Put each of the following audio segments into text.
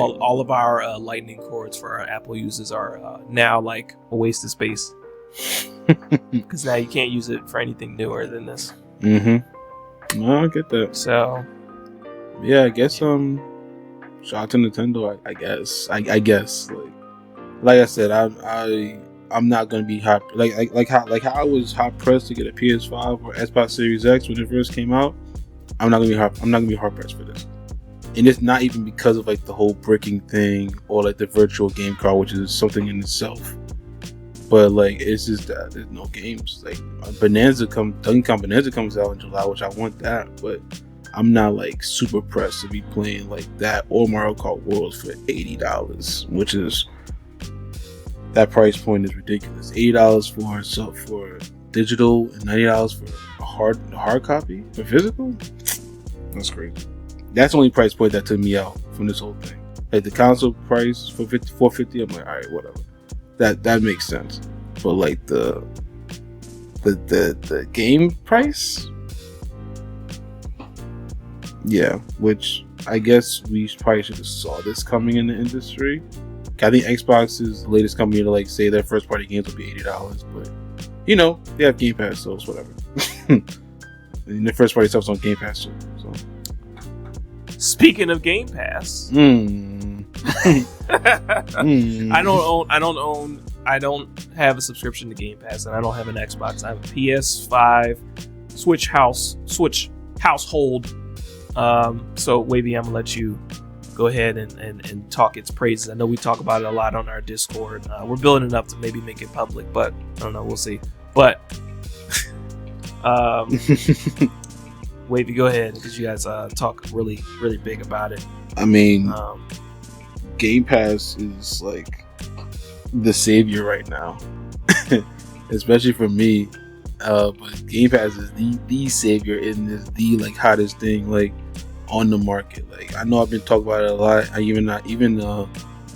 All of our lightning cords for our Apple users are now like a waste of space because now you can't use it for anything newer than this. Mm-hmm. No, I get that. So, yeah, I guess shout out to Nintendo. I guess. I guess like I said, I'm not gonna be hot like how I was hot pressed to get a PS5 or Xbox Series X when it first came out. I'm not gonna be hard pressed for this. And it's not even because of like the whole bricking thing or like the virtual game card, which is something in itself. But like it's just that there's no games. Like Bonanza comes out in July, which I want that, but I'm not like super pressed to be playing like that or Mario Kart Worlds for $80, which is that price point is ridiculous. $80 for digital and $90 for a hard copy for physical. That's crazy. That's the only price point that took me out from this whole thing. Like the console price for $450, I'm like, all right, whatever. That makes sense. But like the game price, yeah. Which I guess we probably should have saw this coming in the industry. I think Xbox is the latest company to like say their first party games will be $80, but you know they have Game Pass, so it's whatever. And the first party stuff's on Game Pass too. So. Speaking of Game Pass, I don't have a subscription to Game Pass, and I don't have an Xbox. I have a PS5, Switch household. So Wavy, I'm gonna let you go ahead and talk its praises. I know we talk about it a lot on our Discord. We're building it up to maybe make it public, but I don't know. We'll see. But Wavy, go ahead because you guys talk really, really big about it. I mean, Game Pass is like the savior right now, especially for me. But Game Pass is the savior and is the like hottest thing like on the market. Like I know I've been talking about it a lot. I even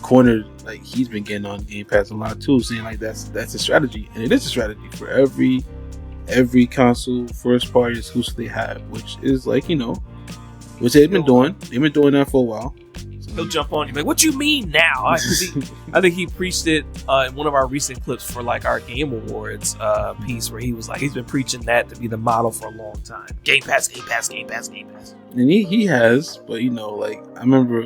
Cornered, like he's been getting on Game Pass a lot too, saying like that's a strategy, and it is a strategy for every console first party exclusive they have, which is like, you know, which they've been doing that for a while. So, he'll jump on you like, what you mean now? I think he preached it in one of our recent clips for like our Game Awards piece, where he was like, he's been preaching that to be the model for a long time. Game Pass. And he has, but you know, like I remember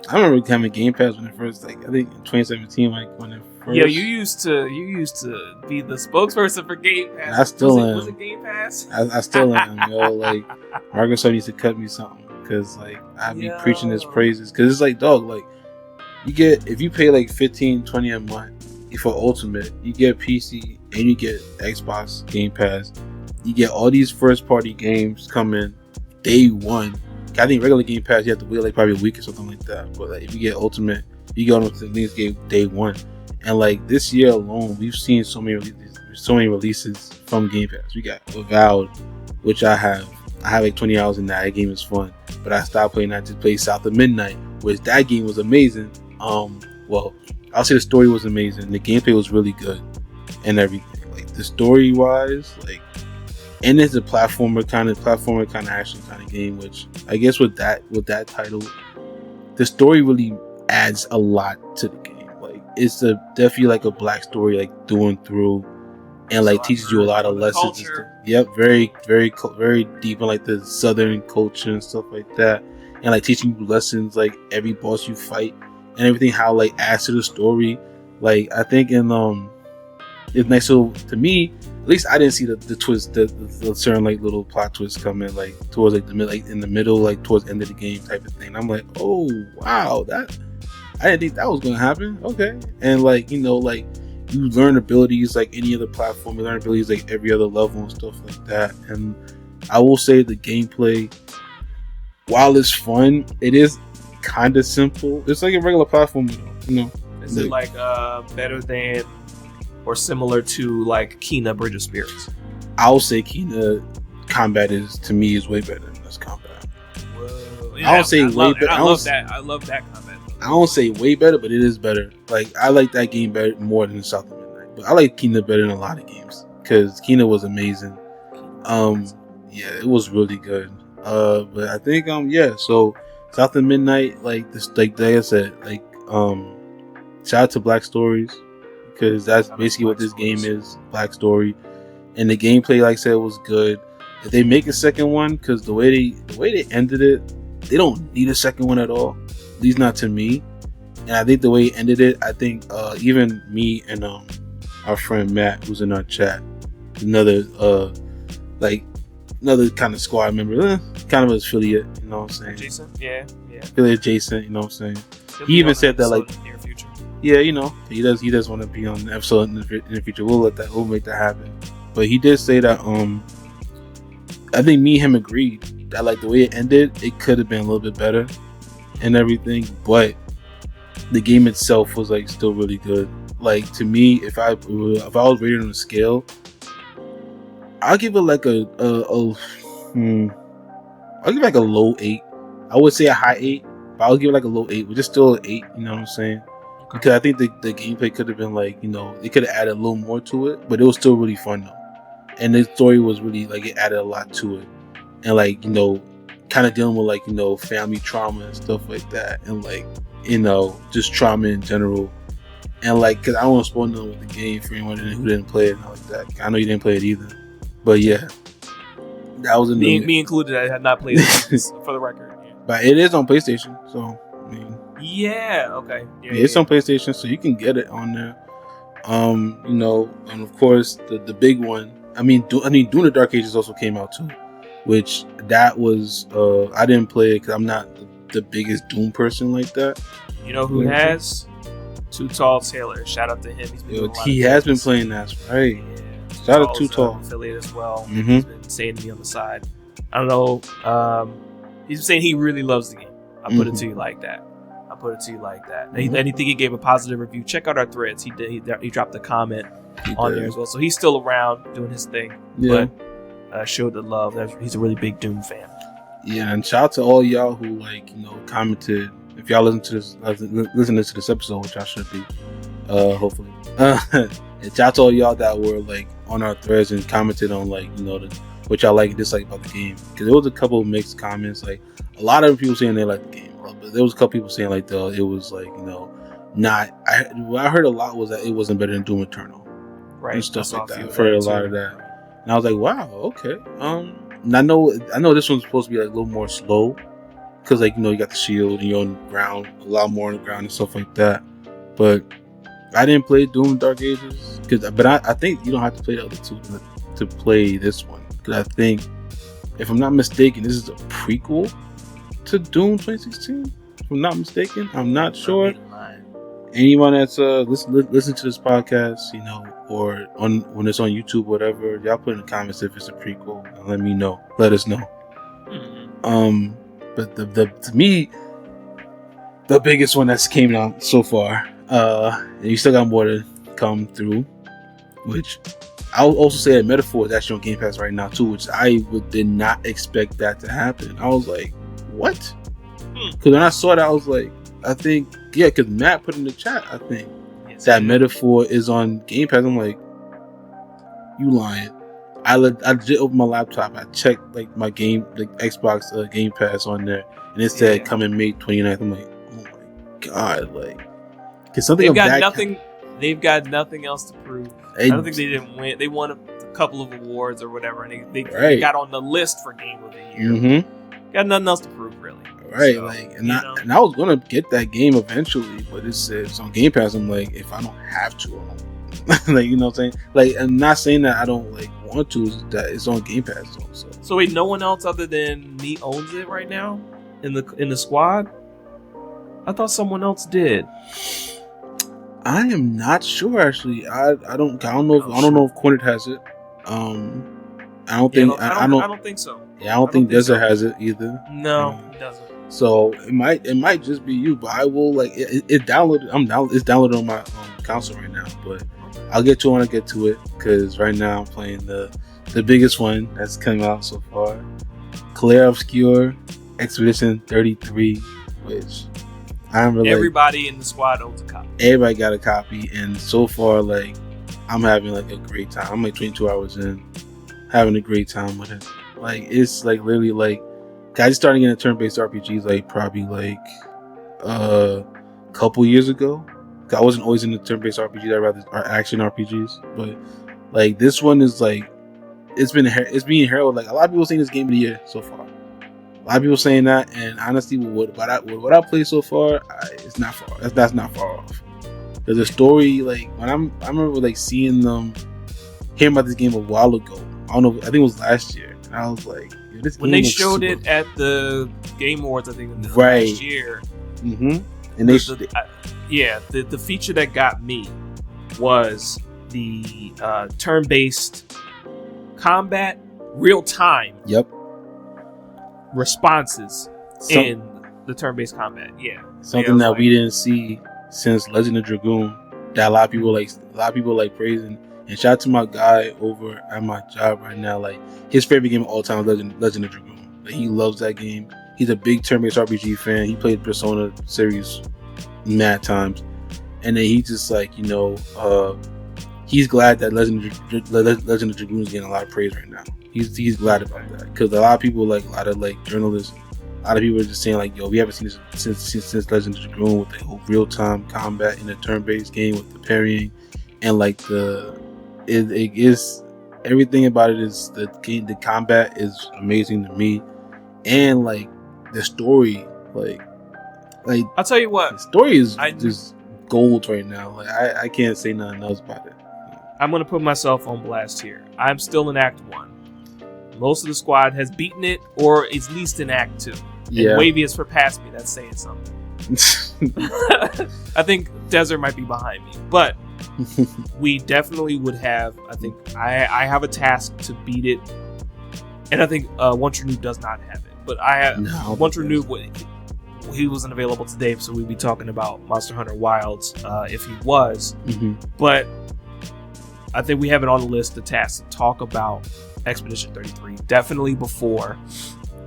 having Game Pass when it first, like I think in 2017, like when it first. Yeah, you used to be the spokesperson for Game Pass. I still am. Was it Game Pass? I still am, yo. Like Microsoft needs to cut me something because like I be preaching his praises because it's like, dog, like you get, if you pay like $15-$20 a month for Ultimate, you get PC and you get Xbox Game Pass. You get all these first party games coming day one. I think regular Game Pass you have to wait like probably a week or something like that. But like if you get Ultimate, you get on the things game day one. And like this year alone, we've seen so many releases from Game Pass. We got Avowed, which I have like 20 hours in that. That game is fun, but I stopped playing that to play South of Midnight, which that game was amazing. Well, I'll say the story was amazing. The gameplay was really good and everything. Like the story wise, like, and it's a platformer kind of action kind of game, which I guess with that title, the story really adds a lot to the game. Like it's definitely like a black story, like through and through, and like teaches you a lot of lessons. Yep, very, very, very deep in like the Southern culture and stuff like that, and like teaching you lessons like every boss you fight and everything, how like adds to the story. Like I think it's nice. So to me, at least I didn't see the twist, the certain like little plot twist coming like towards like in the middle, like towards the end of the game type of thing. And I'm like, oh wow, that I didn't think that was gonna happen. Okay, and like, you know, like you learn abilities like any other platform. You learn abilities like every other level and stuff like that. And I will say the gameplay, while it's fun, it is kind of simple. It's like a regular platform, you know. Is it like better than or similar to like Kena Bridge of Spirits? I'll say Kena combat is way better than this combat. Whoa. Yeah, I don't say way better. I love that combat. I don't say way better, but it is better. Like I like that game better more than South of Midnight, but I like Kena better than a lot of games because Kena was amazing. Yeah, it was really good. But I think So South of Midnight, like this, like I said, like shout out to Black Stories, because that's basically what this game is, Black Story. And the gameplay, like I said, was good. If they make a second one, because the way they ended it, they don't need a second one at all. At least not to me. And I think the way he ended it, I think even me and our friend Matt, who's in our chat, another kind of squad member, kind of an affiliate, you know what I'm saying? Jason, yeah. Affiliate Jason, you know what I'm saying? He even said that, like, in the near future. Yeah, you know, he does want to be on the episode in the future. We'll make that happen. But he did say that I think me and him agreed that, like, the way it ended, it could have been a little bit better and everything, but the game itself was, like, still really good. Like, to me, if I was rated on a scale, I'll give it like I'll give it like a low 8. I would say a high 8, but I'll give it like a low 8, which is still an 8. You know what I'm saying? Because I think the gameplay could have been, like, you know, they could have added a little more to it, but it was still really fun though. And the story was really, like, it added a lot to it, and, like, you know, kind of dealing with, like, you know, family trauma and stuff like that, and, like, you know, just trauma in general. And, like, because I don't want to spoil nothing with the game for anyone who didn't play it and all like that. I know you didn't play it either, but yeah, that was me included. I had not played it for the record. Yeah. But it is on PlayStation, so I mean, yeah, okay, yeah, it's on PlayStation, so you can get it on there. You know, and of course the big one. I mean, Dune the Dark Ages also came out too, which that was I didn't play it because I'm not the biggest Doom person like that. You know who has? Too Tall Taylor. Shout out to him. He has been playing that, right? Yeah. Shout out to Too Tall. Affiliate as well. Mm-hmm. He's been saying to me on the side. I don't know. He's been saying he really loves the game. I put it to you like that. And I think he gave a positive review. Check out our threads. He did. He dropped a comment on there as well. So he's still around doing his thing. Yeah. But showed the love. He's a really big Doom fan. Yeah, and shout out to all y'all who, like, you know, commented. If y'all listening to this episode, which I should be, hopefully. And shout out to all y'all that were, like, on our threads and commented on, like, you know, what y'all like and dislike about the game. Because there was a couple of mixed comments. Like, a lot of people saying they liked the game, but there was a couple people saying, like, it was, like, you know, not. What I heard a lot was that it wasn't better than Doom Eternal, right? And stuff like that. I've heard a lot of that, and I was like, wow, okay. And I know this one's supposed to be, like, a little more slow. Because, like, you know, you got the shield and you're on the ground, a lot more on the ground and stuff like that. But I didn't play Doom Dark Ages. But I think you don't have to play the other two to play this one. Because I think, if I'm not mistaken, this is a prequel to Doom 2016. If I'm not mistaken. I'm not sure. Anyone that's listen to this podcast, you know, or when it's on YouTube, whatever, y'all put in the comments if it's a prequel and let me know. Let us know. Mm-hmm. But to me, the biggest one that's came out so far, and you still got more to come through, which I would also say that Metaphor is actually on Game Pass right now too, which I did not expect that to happen. I was like, what? Because when I saw that, I was like, I think, yeah, because Matt put in the chat, I think, that Metaphor is on Game Pass. I'm like, you lying. I just opened my laptop. I checked, like, my game, like, Xbox Game Pass on there, and it said coming May 29th. I'm like, oh my god, like, cause something they've got nothing else to prove. I don't think they didn't win. They won a couple of awards or whatever, and they got on the list for Game of the Year. Mm-hmm. Got nothing else to prove, really. Right, so, like, and I was gonna get that game eventually, but it said it's on Game Pass. I'm like, if I don't have to, I don't. Like, you know what I'm saying? Like, I'm not saying that I don't, like, want to. It's that it's on Game Pass though. So wait, no one else other than me owns it right now in the squad? I thought someone else did. I am not sure, actually. I don't know if Cornet has it. I don't think so. Yeah, I don't think Desert has it either. No, it doesn't. So it might just be you, but I will, like, it downloaded. It's downloaded on my console right now, but I'll get to it when I get to it, because right now I'm playing the biggest one that's come out so far, Claire Obscure Expedition 33, which I'm really, everybody in the squad owns a copy. Everybody got a copy, and so far, like, I'm having, like, a great time. I'm like 22 hours in, having a great time with it. Like, it's, like, literally, like, I just started getting turn-based RPGs like probably like a couple years ago. I wasn't always into turn-based RPGs. I'd rather action RPGs, but like this one is like it's being heralded like a lot of people saying this game of the year so far. A lot of people saying that, and honestly, with what I played so far, it's not far. That's not far off. There's a story like I remember like seeing them hearing about this game a while ago. I don't know. I think it was last year. And I was like, this when game they showed it at the Game Awards, I think last year. Mm-hmm. And the feature that got me was the turn-based combat, real time. Yep. Responses in the turn-based combat. Yeah. Something that we didn't see since Legend of Dragoon. That a lot of people like praising. And shout out to my guy over at my job right now. Like his favorite game of all time is Legend of Dragoon. Like, he loves that game. He's a big turn-based RPG fan. He played Persona series mad times, and then he just like he's glad that Legend of Dragoon is getting a lot of praise right now. He's glad about that because a lot of people, like a lot of like journalists, a lot of people are just saying like, yo, we haven't seen this since Legend of Dragoon with the whole real-time combat in a turn-based game with the parrying and like it is everything about it is the combat is amazing to me, and like the story, like I'll tell you what, the story is just gold right now. Like I can't say nothing else about it. I'm gonna put myself on blast here. I'm still in Act 1. Most of the squad has beaten it, or is at least in Act 2. Yeah. And Wavy has surpassed me. That's saying something. I think Desert might be behind me, but we definitely would have. I think I have a task to beat it, and I think One True Noob does not have it. But I have One True Noob. He wasn't available today, so we'd be talking about Monster Hunter Wilds if he was. Mm-hmm. But I think we have it on the list of tasks to talk about Expedition 33 definitely before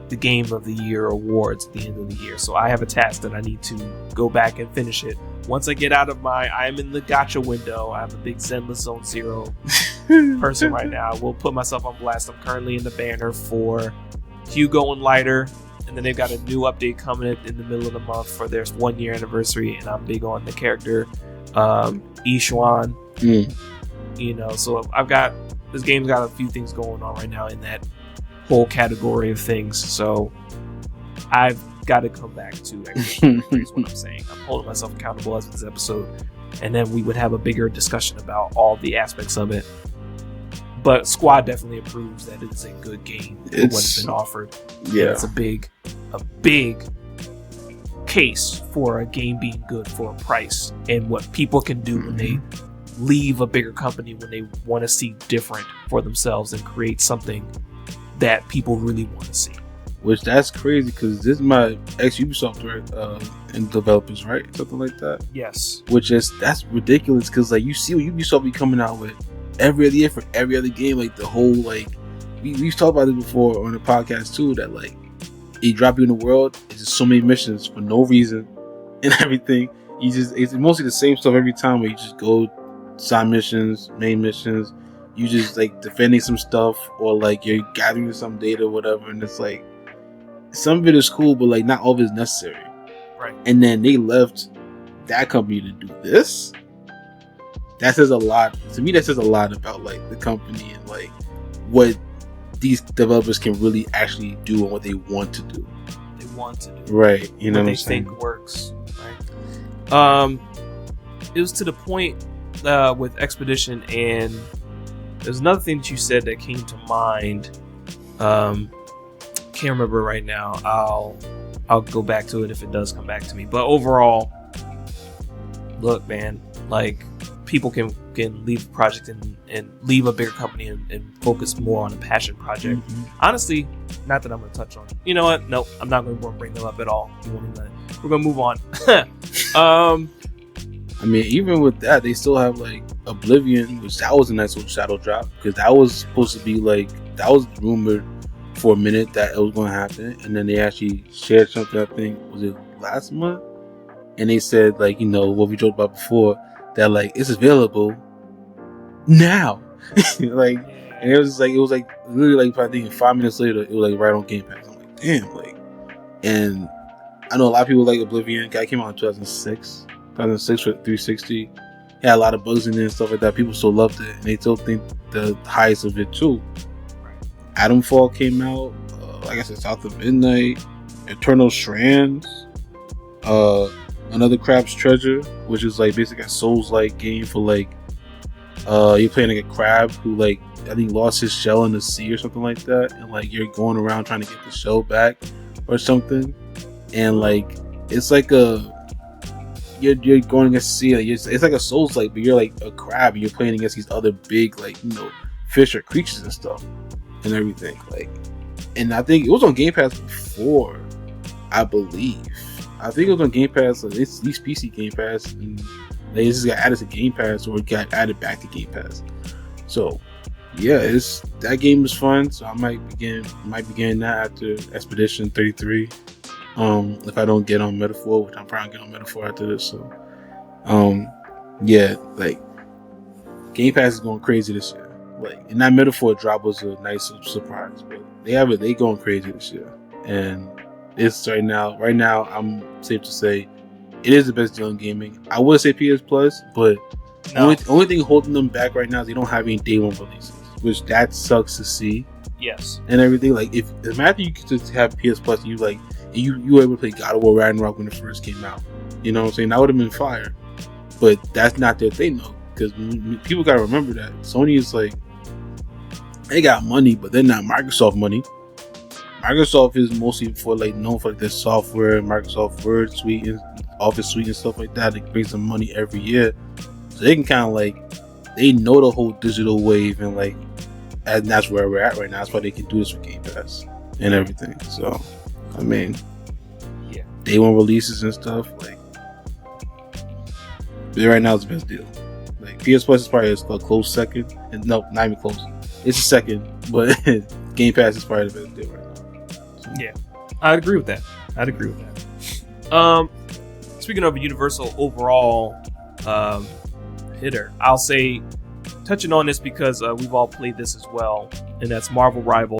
the Game of the Year awards at the end of the year. So I have a task that I need to go back and finish it. Once I get out of I'm in the gacha window. I'm a big Zenless Zone Zero person right now. I will put myself on blast. I'm currently in the banner for Hugo and Lighter. And then they've got a new update coming in the middle of the month for their 1 year anniversary. And I'm big on the character Ishuan. So this game's got a few things going on right now in that whole category of things. So I've got to come back to Expedition is what I'm saying. I'm holding myself accountable as of this episode. And then we would have a bigger discussion about all the aspects of it. But Squad definitely approves that it is a good game for what's been offered. Yeah, it's a big case for a game being good for a price and what people can do when they leave a bigger company, when they want to see different for themselves and create something that people really want to see. Which that's crazy because this is my ex-Ubisoft and developers, right? Something like that. Yes. That's ridiculous because like you see what Ubisoft be coming out with every other year for every other game, like the whole like we've talked about it before on the podcast too, that like it drop you in the world, it's just so many missions for no reason and everything. It's mostly the same stuff every time where you just go side missions, main missions, you just like defending some stuff or like you're gathering some data or whatever, and it's like some of it is cool, but like not all of it is necessary. Right. And then they left that company to do this. That says a lot to me. That says a lot about like the company and like what these developers can really actually do and what they want to do. Right. You know what I'm saying? Think works. Right. It was to the point with Expedition, and there's another thing that you said that came to mind. Can't remember right now. I'll go back to it if it does come back to me. But overall, look, man, like people can leave a project and leave a bigger company and focus more on a passion project. Honestly, not that I'm going to touch on. You know what? Nope, I'm not going to bring them up at all. We're going to move on. I mean, even with that, they still have like Oblivion, which that was a nice little shadow drop because that was supposed to be like, that was rumored for a minute that it was going to happen, and then they actually shared something. I think was it last month, and they said like, you know what we joked about before, that like it's available now. Like, and it was like literally like I think 5 minutes later it was like right on Game Pass. I'm like, damn, like And I know a lot of people like Oblivion. Guy came out in 2006 for 360. It had a lot of bugs in it and stuff like that. People still loved it, and they still think the highest of it too. Adamfall came out, like I said, South of Midnight, Eternal Strands, another Crab's Treasure, which is like basically a Souls-like game for like you're playing like a crab who like I think lost his shell in the sea or something like that, and like you're going around trying to get the shell back or something, and like it's like you're going against sea, like it's like a Souls-like, but you're like a crab and you're playing against these other big like fish or creatures and stuff and everything, like. And I think it was on Game Pass before, I believe. I think it was on Game Pass, like it's these PC Game Pass, and they just got added to Game Pass or got added back to Game Pass. So yeah, that game is fun. So I might begin that after Expedition 33. If I don't get on Metaphor, which I'm probably gonna get on Metaphor after this. So yeah, like Game Pass is going crazy this year. Like, and that Metaphor drop was a nice surprise, but they going crazy this year. And it's right now I'm safe to say it is the best deal in gaming. I would say PS Plus, but only thing holding them back right now is they don't have any day one releases, which that sucks to see. Yes. And everything. Like if imagine you could just have PS Plus and you were able to play God of War Ragnarok when it first came out. You know what I'm saying? That would have been fire. But that's not their thing though. Because people gotta remember that Sony is like, they got money, but they're not Microsoft money. Microsoft is mostly for like known for like their software, Microsoft Word Suite and Office Suite and stuff like that. It brings them money every year, so they can kind of like they know the whole digital wave and like, and that's where we're at right now. That's why they can do this with Game Pass and everything. So, I mean, yeah, day one releases and stuff like. Right now is the best deal. Like PS Plus is probably a close second, and no, not even close. It's a second, but Game Pass is probably the best deal right now. So. Yeah, I'd agree with that. Speaking of a universal overall hitter, I'll say touching on this because we've all played this as well, and that's Marvel Rivals.